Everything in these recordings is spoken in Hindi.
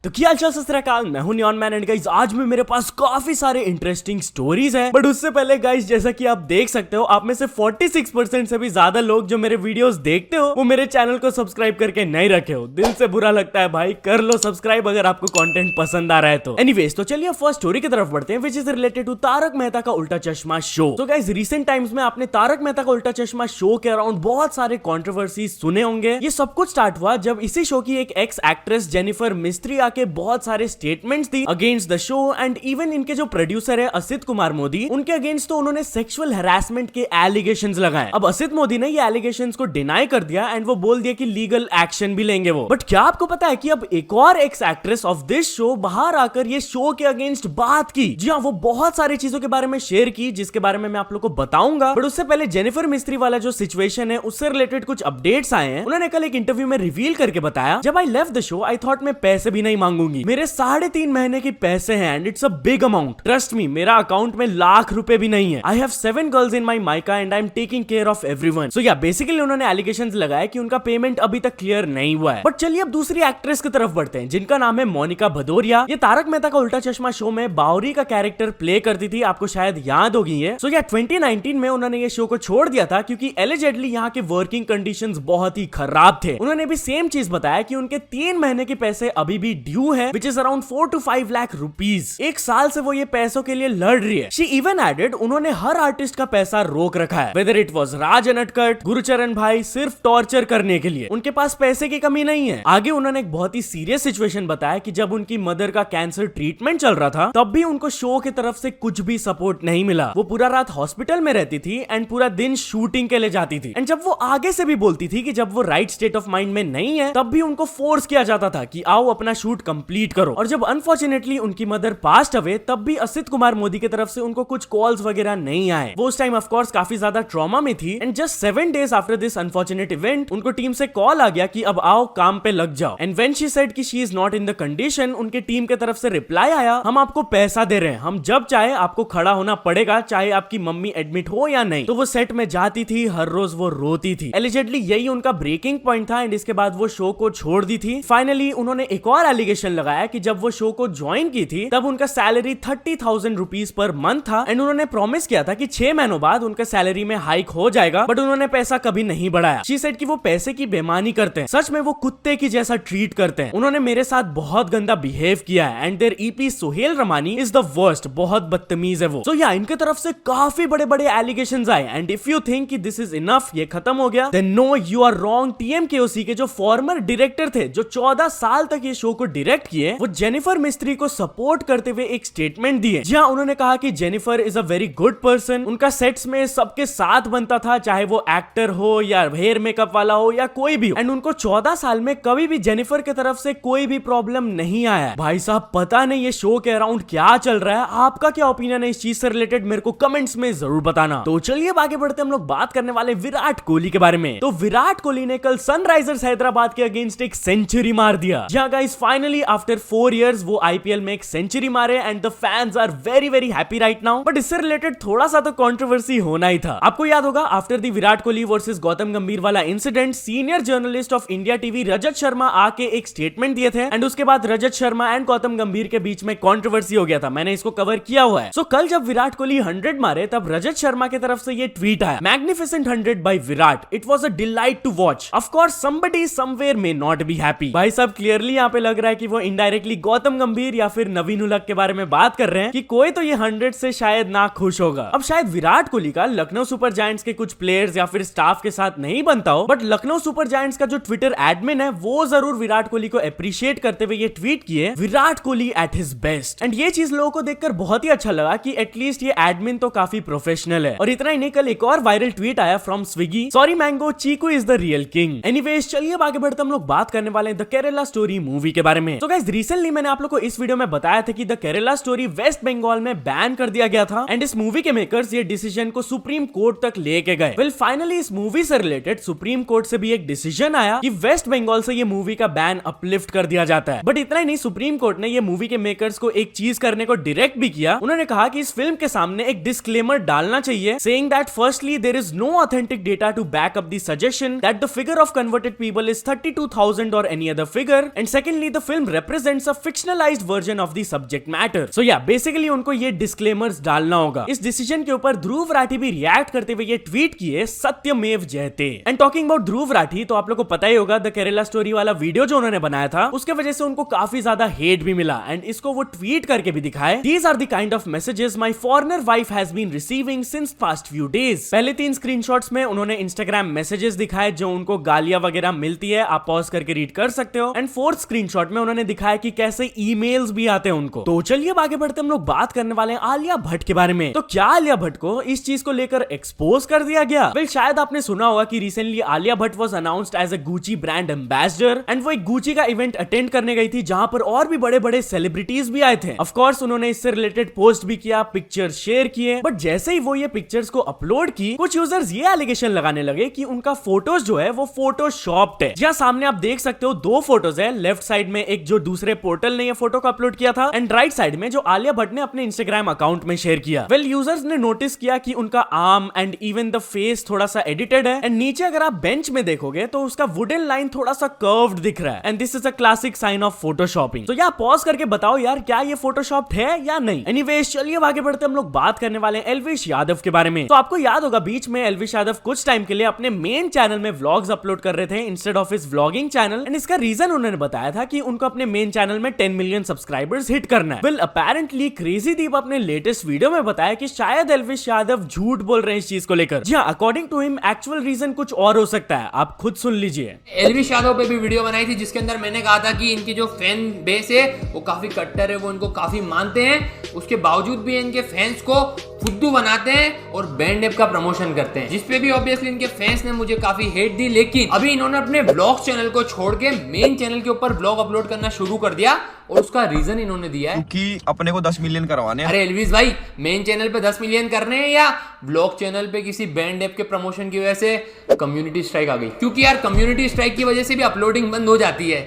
तो क्या हाल चाल सत श्री अकाल, मैं हूं नियॉन मैन एंड गाइस आज में मेरे पास काफी सारे इंटरेस्टिंग स्टोरीज हैं। बट उससे पहले गाइस जैसा कि आप देख सकते हो, आप में से 46% से भी ज्यादा लोग जो मेरे वीडियोस देखते हो वो मेरे चैनल को सब्सक्राइब करके नहीं रखे हो। दिल से बुरा लगता है भाई, कर लो सब्सक्राइब अगर आपको कंटेंट पसंद आ रहा है तो। एनीवेज तो चलिए फर्स्ट स्टोरी की तरफ बढ़ते हैं, which is related to Taarak Mehta Ka Ooltah चश्मा शो। तो गाइस रिसेंट टाइम्स में आपने तारक मेहता का उल्टा चश्मा शो के अराउंड बहुत सारे कंट्रोवर्सी सुने होंगे। ये सब कुछ स्टार्ट हुआ जब इसी शो की एक एक्स एक्ट्रेस जेनिफर मिस्त्री आके बहुत सारे statements the against the show and even इनके जो प्रोड्यूसर है असित कुमार मोदी, उनके अगेंस्ट तो उन्होंने सेक्सुअल हैरेसमेंट के एलिगेशंस लगाए। अब असित मोदी ने ये एलिगेशंस को डिनाई कर दिया एंड वो बोल दिया कि लीगल एक्शन भी लेंगे वो। बट क्या आपको पता है कि अब एक और x actress of this show बाहर आकर ये शो के अगेंस्ट बात की। जी हाँ, वो बहुत सारी चीजों के बारे में शेयर की जिसके बारे में मैं आप लोग को बताऊंगा। बट उससे पहले जेनिफर मिस्त्री वाला जो सिचुएशन है उससे रिलेटेड कुछ अपडेट्स आए हैं। उन्होंने कल एक इंटरव्यू में रिवील करके बताया, जब I left the show I thought मैं पैसे भी नहीं मांगूंगी, मेरे 3.5 महीने के पैसे हैं and it's a big amount. Trust me, मेरा अकाउंट में लाख रुपए भी नहीं है। I have 7 girls in my माइका and I am taking care of everyone. So या बेसिकली उन्होंने एलिगेशंस लगाए कि उनका पेमेंट अभी तक क्लियर नहीं हुआ है। बट चलिए अब दूसरी एक्ट्रेस की तरफ बढ़ते हैं जिनका नाम है मोनिका भदौरिया। ये तारक मेहता का उल्टा चश्मा शो में बावरी का कैरेक्टर प्ले करती थी, आपको शायद याद होगी है। सो या 2019 में उन्होंने ये शो को छोड़ दिया था क्योंकि एलिजेडली यहाँ के वर्किंग कंडीशंस बहुत ही खराब थे। उन्होंने भी सेम चीज बताया कि उनके 3 महीने के पैसे अभी भी ड्यू है, which is around 4 to 5 lakh rupees. एक साल से वो ये पैसों के लिए लड़ रही है। शी इवन एडेड उन्होंने हर आर्टिस्ट का पैसा रोक रखा है, वेदर इट वाज राज नटखट, गुरुचरण भाई, सिर्फ टॉर्चर करने के लिए। उनके पास पैसे की कमी नहीं है। आगे उन्होंने एक बहुत ही सीरियस सिचुएशन बताया कि जब उनकी मदर का कैंसर ट्रीटमेंट चल रहा था तब भी उनको शो की तरफ से कुछ भी सपोर्ट नहीं मिला। वो पूरा रात हॉस्पिटल में रहती थी एंड पूरा दिन शूटिंग के लिए जाती थी। एंड जब वो आगे से भी बोलती थी कि जब वो राइट स्टेट ऑफ माइंड में नहीं है तब भी उनको फोर्स किया जाता था कि आओ अपना शूट कंप्लीट करो। और जब अनफॉर्चुनेटली उनकी मदर पास्ट अवे तब भी असित कुमार मोदी की तरफ से उनको कुछ कॉल्स वगैरह नहीं आए। वो उस टाइम ऑफ कोर्स काफी ज्यादा ट्रॉमा में थी and just 7 days after this unfortunate event उनको टीम से कॉल आ गया कि अब आओ काम पे लग जाओ। एंड व्हेन शी सेड कि she is not in the condition, उनके टीम की तरफ से रिप्लाई आया, हम आपको पैसा दे रहे हैं, हम जब चाहे आपको खड़ा होना पड़ेगा, चाहे आपकी मम्मी एडमिट हो या नहीं। तो वो सेट में जाती थी, हर रोज वो रोती थी। एलिजेडली यही उनका ब्रेकिंग पॉइंट था एंड इसके बाद वो शो को छोड़ दी थी। फाइनली उन्होंने एक और एलिगेशन लगाया कि जब वो शो को ज्वाइन की थी तब उनका सैलरी 30,000 रुपीज पर मंथ था एंड उन्होंने प्रॉमिस किया था कि 6 महीनों बाद उनका सैलरी में हाइक हो जाएगा, बट उन्होंने पैसा कभी नहीं बढ़ाया। शी सेड कि वो पैसे की बेईमानी करते हैं, सच में वो कुत्ते की जैसा ट्रीट करते हैं। उन्होंने मेरे साथ बहुत गंदा बिहेव किया है and their EP Sohail Ramani is the worst, बहुत बदतमीज है वो। सो या इनके तरफ से काफी बड़े बड़े एलिगेशंस आए एंड इफ यू थिंक कि दिस इज इनफ, ये खत्म हो गया, then no you are wrong. TMKOC के जो फॉर्मर डायरेक्टर थे जो 14 साल तक ये शो को डायरेक्ट किए, वो जेनिफर मिस्त्री को सपोर्ट करते हुए एक स्टेटमेंट दिए जहां उन्होंने कहा कि Jennifer is a very good person. उनका सेट्स में सबके साथ बनता था, चाहे वो एक्टर हो या हेयर मेकअप वाला हो या कोई भी हो, एंड उनको 14 साल में कभी भी जेनिफर की तरफ से कोई भी प्रॉब्लम नहीं आया। भाई साहब पता नहीं ये शो के अराउंड क्या चल रहा है, आपका क्या ओपिनियन है इस चीज से रिलेटेड मेरे को कमेंट्स में जरूर बताना। तो चलिए आगे बढ़ते हम लोग बात करने वाले विराट कोहली के बारे में। तो विराट कोहली ने कल सनराइजर्स हैदराबाद के अगेंस्ट एक सेंचुरी मार दिया। जहां गाइस फाइनली आफ्टर 4 years वो आईपीएल में एक सेंचुरी मारे and the fans are very very happy right now. But इससे रिलेटेड थोड़ा सा तो कंट्रोवर्सी होना ही था। आपको याद होगा after the Virat Kohli versus Gautam Gambhir वाला incident, senior journalist of India TV Rajat Sharma आके एक स्टेटमेंट दिए थे एंड उसके बाद रजत शर्मा एंड गौतम गंभीर के बीच में कंट्रोवर्सी हो गया था। मैंने इसको कवर किया हुआ है। सो कल जब विराट कोहली 100 मारे तब रजत शर्मा की तरफ से ये ट्वीट आया, magnificent 100 by Virat, it was a delight to watch. Of course somebody somewhere may not be happy. भाई साहब क्लियरली यहाँ पे लग रहा है कि वो इनडायरेक्टली गौतम गंभीर या फिर नवीन उलक के बारे में बात कर रहे हैं कि कोई तो ये 100 से शायद ना खुश होगा। अब शायद विराट कोहली का लखनऊ सुपर जायंट्स के कुछ प्लेयर्स या फिर स्टाफ के साथ नहीं बनता हो, बट लखनऊ सुपर जायंट्स का जो ट्विटर एडमिन है वो जरूर विराट कोहली को अप्रिशिएट करते हुए ये ट्वीट किए, Virat Kohli at his best. And ये चीज लोगों को देखकर बहुत ही अच्छा लगा कि एटलीस्ट ये एडमिन तो काफी प्रोफेशनल है। और इतना ही नहीं, कल एक और वायरल ट्वीट आया from Swiggy, sorry mango, chikoo is the real king. Anyways चलिए आगे बढ़ते हम लोग बात करने वाले हैं द केरला स्टोरी मूवी के बारे में। तो गाइस रिसेंटली मैंने आप लोग को इस वीडियो में बताया था कि द केरला स्टोरी वेस्ट बंगाल में बैन कर दिया गया था एंड इस मूवी के मेकर्स ये डिसीजन को सुप्रीम कोर्ट तक लेके गए। वेल फाइनली इस मूवी से रिलेटेड सुप्रीम कोर्ट से भी एक डिसीजन आया कि वेस्ट बंगाल से ये मूवी का बैन अपलिफ्ट कर दिया जाता है। बट इतना ही नहीं, सुप्रीम कोर्ट ने ये मूवी के मेकर्स को एक चीज करने को डायरेक्ट भी किया। उन्होंने कहा कि इस फिल्म के सामने एक डिस्क्लेमर डालना चाहिए saying that firstly there is no authentic data to back up the suggestion that the figure of converted people is 32,000 और any other figure, and secondly the film represents a fictionalized version of the subject matter. So yeah, basically उनको ये disclaimers डालना होगा. इस डिसीजन के ऊपर ध्रुव राठी भी रिएक्ट करते हुए ये ट्वीट किए सत्यमेव जयते. And talking about Dhruv Rathee, तो आप लोग को पता ही होगा द केरला स्टोरी वाला वीडियो जो उन्होंने बनाया था उसके वजह से उनको काफी ज्यादा हेट भी मिला. एंड इसको वो ट्वीट करके भी दिखाए. These are the kind of messages my foreigner wife has been receiving since past few days. पहले 3 स्क्रीनशॉट्स में उन्होंने इंस्टाग्राम मैसेजेस दिखाए जो उनको गालियां वगैरह मिलती है, आप पॉज करके रीड कर सकते हो. एंड 4th स्क्रीनशॉट में उन्होंने दिखाया कि कैसे ईमेल्स भी आते हैं उनको. तो चलिए अब आगे बढ़ते हम लोग बात करने वाले हैं आलिया भट्ट के बारे में. तो क्या आलिया भट्ट को इस चीज को लेकर एक्सपोज कर दिया गया? वेल, शायद आपने सुना होगा कि recently Alia Bhatt was announced as a Gucci brand ambassador. And वो एक गुची का इवेंट अटेंड करने गई थी जहां पर और भी बड़े बड़े सेलिब्रिटीज भी आए थे. ऑफ कोर्स उन्होंने इससे रिलेटेड पोस्ट भी किया, पिक्चर शेयर किए. बट जैसे ही वो ये पिक्चर्स को अपलोड की, कुछ यूजर्स ये एलिगेशन लगाने लगे कि उनका फोटोज जो है वो फोटोशॉप्ड है. जहां सामने आप देख सकते हो 2 फोटोज है. लेफ्ट साइड में एक जो दूसरे पोर्टल ने ये फोटो को अपलोड किया था, एंड राइट साइड में जो आलिया भट्ट ने अपने इंस्टाग्राम अकाउंट में शेयर किया. वेल, यूजर्स ने नोटिस किया कि उनका arm and even the face थोड़ा सा एडिटेड है. एंड नीचे अगर आप बेंच में देखोगे तो उसका वुडन लाइन थोड़ा सा कर्व्ड दिख रहा है. And this is a classic sign of photoshopping. तो यार पॉज करके बताओ यार, क्या ये फोटोशॉप्ड है या नहीं? एनीवेज, चलिए आगे बढ़ते हम लोग बात करने वाले हैं एल्विश यादव के बारे में. तो आपको याद होगा बीच में एल्विश यादव कुछ टाइम के लिए अपने मेन चैनल में व्लॉग्स अपलोड कर रहे थे instead of his vlogging channel. And इसका रीजन उन्होंने बताया था कि उनको अपने मेन चैनल में 10 मिलियन सब्सक्राइबर्स हिट करना है. वेल, अपेरेंटली क्रेजी दीप अपने लेटेस्ट वीडियो में बताया कि शायद एल्विश यादव झूठ बोल रहे हैं इस चीज को लेकर. जी हाँ, according to him actual reason कुछ और हो सकता है. आप खुद सुन लीजिए. एल्विश यादव पे भी वीडियो बनाई थी जिसके अंदर मैंने कहा था कि इनकी जो फैन बेस है वो काफी कट्टर है, वो इनको काफी मानते हैं. उसके बावजूद भी इनके फैंस को फुद्दू बनाते हैं और बैंड ऐप का प्रमोशन करते हैं, जिसपे भी ऑब्वियसली इनके फैंस ने मुझे काफी हेट दी. लेकिन अभी इन्होंने अपने ब्लॉग चैनल को छोड़ के मेन चैनल के ऊपर ब्लॉग अपलोड करना शुरू कर दिया. और उसका रीजन इन्होंने दिया है कि अपने को 10 मिलियन करवाने हैं. अरे एल्विश भाई, मेन चैनल पे 10 मिलियन करने हैं या ब्लॉग चैनल पे किसी बैंड ऐप के प्रमोशन की वजह से कम्युनिटी स्ट्राइक आ गई? क्योंकि यार कम्युनिटी स्ट्राइक की वजह से भी अपलोडिंग बंद हो जाती है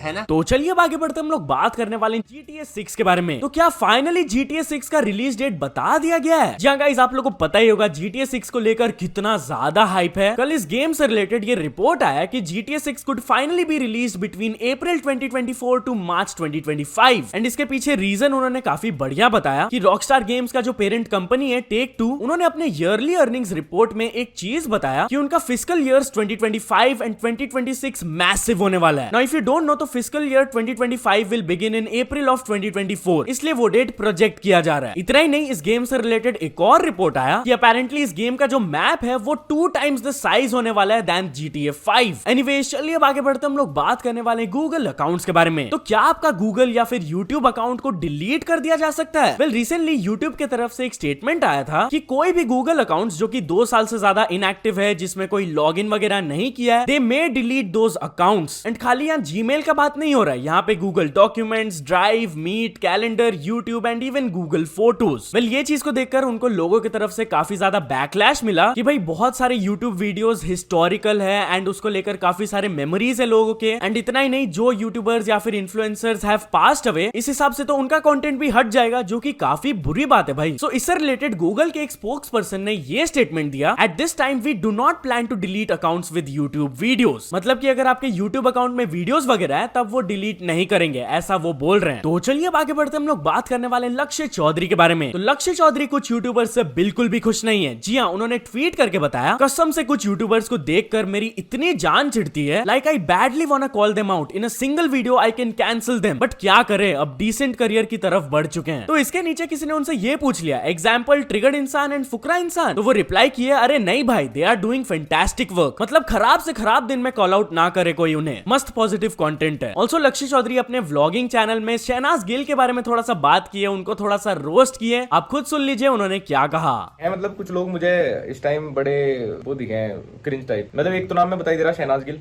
ना. तो चलिए अब आगे बढ़ते हम लोग बात करने वाले हैं GTA 6 के बारे में. तो क्या फाइनली GTA 6 का रिलीज डेट बता दिया गया है? जी हाँ गाइस, आप लोगों को पता ही होगा GTA 6 को लेकर कितना ज्यादा हाइप है. कल इस गेम से रिलेटेड ये रिपोर्ट आया कि GTA 6 could finally be release between April 2024 to March 2025. And इसके पीछे रीजन उन्होंने काफी बढ़िया बताया कि रॉकस्टार गेम्स का जो पेरेंट कंपनी है टेक 2, उन्होंने अपने ईयरली अर्निंग्स रिपोर्ट में एक चीज बताया कि उनका फिस्कल ईयर्स 2025 एंड 2026 मैसिव होने वाला है. Now if you don't know, तो fiscal year 2025 will begin in April of 2024, इसलिए वो डेट प्रोजेक्ट किया जा रहा है. इतना ही नहीं, इस गेम से रिलेटेड एक और रिपोर्ट आया कि अपेरेंटली इस गेम का जो मैप है वो 2 टाइम्स द साइज होने वाला है दैन GTA 5. एनीवेज, चलिए अब आगे बढ़ते हम लोग बात करने वाले हैं गूगल अकाउंट्स के बारे में. तो क्या आपका गूगल या फिर यूट्यूब अकाउंट को डिलीट कर दिया जा सकता है? वेल, रिसेंटली यूट्यूब की तरफ से एक स्टेटमेंट आया था कि कोई भी गूगल अकाउंट जो कि 2 साल से ज्यादा इनएक्टिव है, जिसमें कोई लॉग इन वगैरह नहीं किया है, दे मे डिलीट दोज अकाउंट्स. एंड खाली यहाँ जीमेल का बात नहीं हो रहा है, यहाँ पे Google documents, drive, meet, calendar, YouTube and even Google photos. Well, ये चीज को देखकर उनको लोगों की तरफ से काफी ज्यादा बैकलैश मिला कि भाई बहुत सारे यूट्यूब वीडियोस हिस्टोरिकल है एंड उसको लेकर काफी सारे मेमोरीज है लोगों के. एंड इतना ही नहीं, जो यूट्यूबर्स या फिर इन्फ्लुएंसर्स हैव पास्ड अवे, इस हिसाब से तो उनका कंटेंट भी हट जाएगा, जो कि काफी बुरी बात है भाई. सो इससे रिलेटेड गूगल के एक स्पोक्स पर्सन ने ये स्टेटमेंट दिया, at this time we do not plan to delete accounts with YouTube videos. मतलब कि अगर आपके यूट्यूब अकाउंट में वीडियोस वगैरह है तब वो डिलीट नहीं करेंगे, ऐसा वो बोल रहे हैं. तो चलिए अब आगे बढ़ते हम लोग बात करने वाले लक्ष्य चौधरी के बारे में. तो लक्ष्य चौधरी कुछ यूट्यूबर्स से बिल्कुल भी खुश नहीं है. जी हाँ, उन्होंने ट्वीट करके बताया, कसम से कुछ यूट्यूबर्स को देखकर मेरी इतनी जान चिढ़ती है, like I badly want call them out in a single video, I can cancel them, but क्या करें, अब डिसेंट करियर की तरफ बढ़ चुके हैं. तो इसके नीचे किसी ने उनसे ये पूछ लिया, एग्जाम्पल ट्रिगर्ड इंसान एंड फुकरा इंसान. तो वो रिप्लाई किए, अरे नहीं भाई, they are doing fantastic work. मतलब खराब से खराब दिन में कॉल आउट ना करे कोई उन्हें, मस्त पॉजिटिव कंटेंट है. ऑल्सो लक्ष्य चौधरी अपने व्लॉगिंग चैनल में शहनाज गिल के बारे में थोड़ा सा बात की है, उनको थोड़ा सा रोस्ट किए. आप खुद सुन लीजिए उन्होंने क्या कहा. मतलब कुछ लोग मुझे इस टाइम बड़े वो दिखे हैं, क्रिंज टाइप. मतलब एक तो नाम मैं बता ही दे रहा, शहनाज गिल.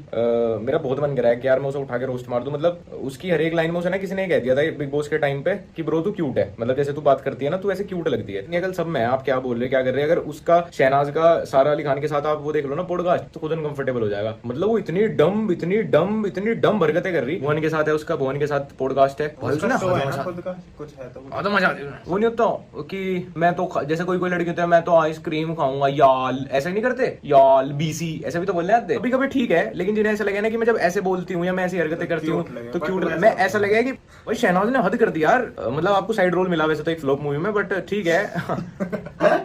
मेरा बहुत मन कर रहा है कि यार मैं उसे उठा के रोस्ट मार दूं. मतलब उसकी हर एक लाइन में उसे ना किसी ने कह दिया था बिग बॉस के टाइम पे कि ब्रो तू क्यूट है, मतलब जैसे तू बात करती है ना, तू ऐसे क्यूट लगती है. अकल सब में आप क्या बोल रहे, क्या कर रहे हैं. अगर उसका शहनाज का सारा अली खान के साथ आप वो देख लो ना पॉडकास्ट, तो खुद अनकंफर्टेबल हो जाएगा. मतलब वो इतनी डम हरकतें कर रही, भुवन के साथ है उसका, भुवन के साथ पॉडकास्ट है। तो है ना खुद का कुछ है तो तो मजा आती है। वो नहीं होता कि मैं तो जैसे कोई लड़की होता है, मैं तो आइसक्रीम खाऊंगा याल, ऐसा नहीं करते याल बीसी, ऐसे भी तो बोलने आते। कभी कभी ठीक है, लेकिन जिन्हें ऐसा लगे ना कि मैं जब ऐसे बोलती हूँ या मैं ऐसी हरकतें करती हूँ तो क्यूट, मैं ऐसा लगे कि भाई शहनाज ने हद कर दी यार। मतलब आपको साइड रोल मिला वैसे तो एक फ्लॉप मूवी में, बट ठीक है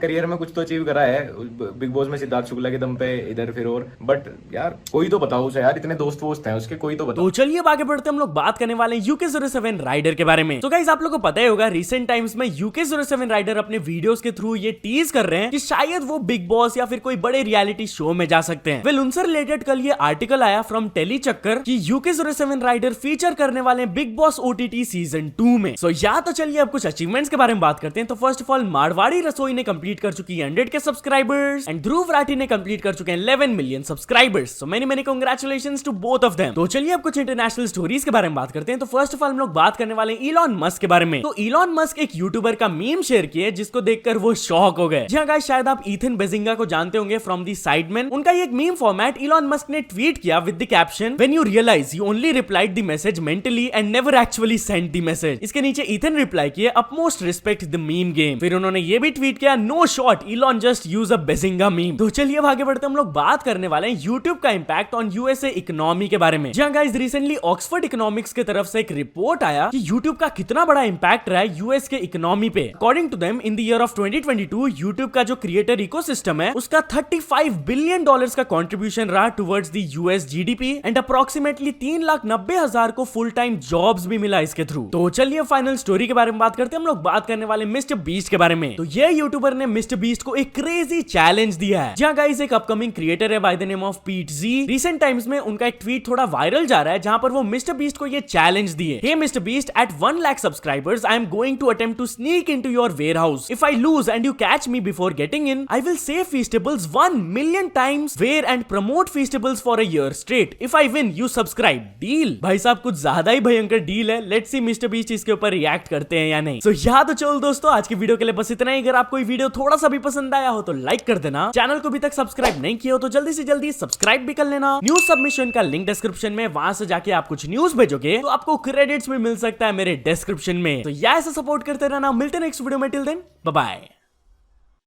करियर में कुछ तो अचीव करा है बिग बॉस में सिद्धार्थ शुक्ला के दम पे, इधर फिर और। बट यार कोई तो बताओ उसे यार, इतने दोस्त वोस्त हैं उसके, कोई तो बताओ। तो चलिए आगे बढ़ते हम लोग बात करने वाले हैं UK07 राइडर के बारे में। तो गाइस आप लोगों को पता ही होगा रिसेंट टाइम्स में UK07 राइडर अपने वीडियोस के थ्रू ये टीज कर रहे हैं कि शायद वो बिग बॉस या फिर कोई बड़े रियलिटी शो में जा सकते हैं। वेल उनसे रिलेटेड कल ये आर्टिकल आया फ्रॉम टेली चक्कर कि UK07 राइडर फीचर करने वाले बिग बॉस OTT सीजन 2 में। सो या तो चलिए अब कुछ अचीवमेंट्स के बारे में बात करते हैं। तो फर्स्ट ऑफ ऑल मारवाड़ी रसोई ने कंप्लीट कर चुकी है 100 के सब्सक्राइबर्स एंड ध्रुव राठी ने कंप्लीट कर चुके हैं 11 million subscribers. So many congratulations to both of them. तो चलिए अब कुछ इंटरनेशनल स्टोरीज के बारे में बात करते हैं। तो फर्स्ट ऑफ ऑल हम लोग बात करने वाले हैं इलॉन मस्क के बारे में। तो इलॉन मस्क एक यूट्यूबर का मीम शेयर किए जिसको देखकर वो शॉक हो गए। जी हां गाइस, शायद आप इथन बेजिंगा को जानते होंगे फ्रॉम दी साइडमैन। उनका ये एक मीम फॉर्मेट इलॉन मस्क ने ट्वीट किया with the caption when you realize you only replied the message mentally and never actually send the message. इसके नीचे इथन रिप्लाई किए upmost respect the meme game. फिर उन्होंने ये भी ट्वीट किया no shot Elon just use a bazinga meme. तो चलिए अब आगे बढ़ते हम लोग बात करने वाले हैं यूट्यूब का इंपैक्ट ऑन यूएसए इकोनॉमी के बारे में। जी हां गाइस, रिसेंटली ऑक्सफोर्ड इकोनॉमिक्स की तरफ से एक रिपोर्ट आया कि यूट्यूब का कितना बड़ा इंपैक्ट रहा है यूएस के इकोनॉमी पे। According to them in the year of 2022 YouTube का जो क्रिएटर इकोसिस्टम है उसका $35 बिलियन का कंट्रीब्यूशन रहा towards the US GDP and approximately 3,90,000 को फुल टाइम जॉब्स भी मिला इसके थ्रू। तो चलिए फाइनल स्टोरी के बारे में बात करते हैं। हम लोग बात करने वाले मिस्टर बीस्ट के बारे में। तो ये यूट्यूबर ने मिस्टर बीस्ट को एक क्रेजी चैलेंज दिया है। जहां गाइस एक अपकमिंग क्रिएटर है बाय द नेम ऑफ पीट जी। रिसेंट टाइम्स में उनका एक ट्वीट थोड़ा वायरल जा रहा है जहां पर वो मिस्टर बीस्ट को ये चैलेंज दिए, hey mister beast at 1 lakh subscribers I am going to attempt to sneak into your warehouse. If I lose and you catch me before getting in I will save feastables 1 million times wear and promote feastables for a year straight. If I win you subscribe. Deal भाई साहब कुछ ज्यादा ही भयंकर डील है। लेट्स सी मिस्टर बीस्ट इसके ऊपर रिएक्ट करते हैं या नहीं। सो या तो चलो दोस्तों आज की वीडियो के लिए बस इतना ही। अगर आपको ये वीडियो थोड़ा सा भी पसंद आया हो तो लाइक कर देना। चैनल को अभी तक सब्सक्राइब नहीं किया हो तो जल्दी से जल्दी सब्सक्राइब भी कर लेना। न्यूज सबमिशन का लिंक डिस्क्रिप्शन में, वहां से जाके आप कुछ न्यूज भेजोगे तो आपको क्रेडिट्स भी मिल सकता है मेरे डिस्क्रिप्शन में। तो या ऐसा सपोर्ट करते रहना। मिलते हैं नेक्स्ट वीडियो में। Till then bye bye.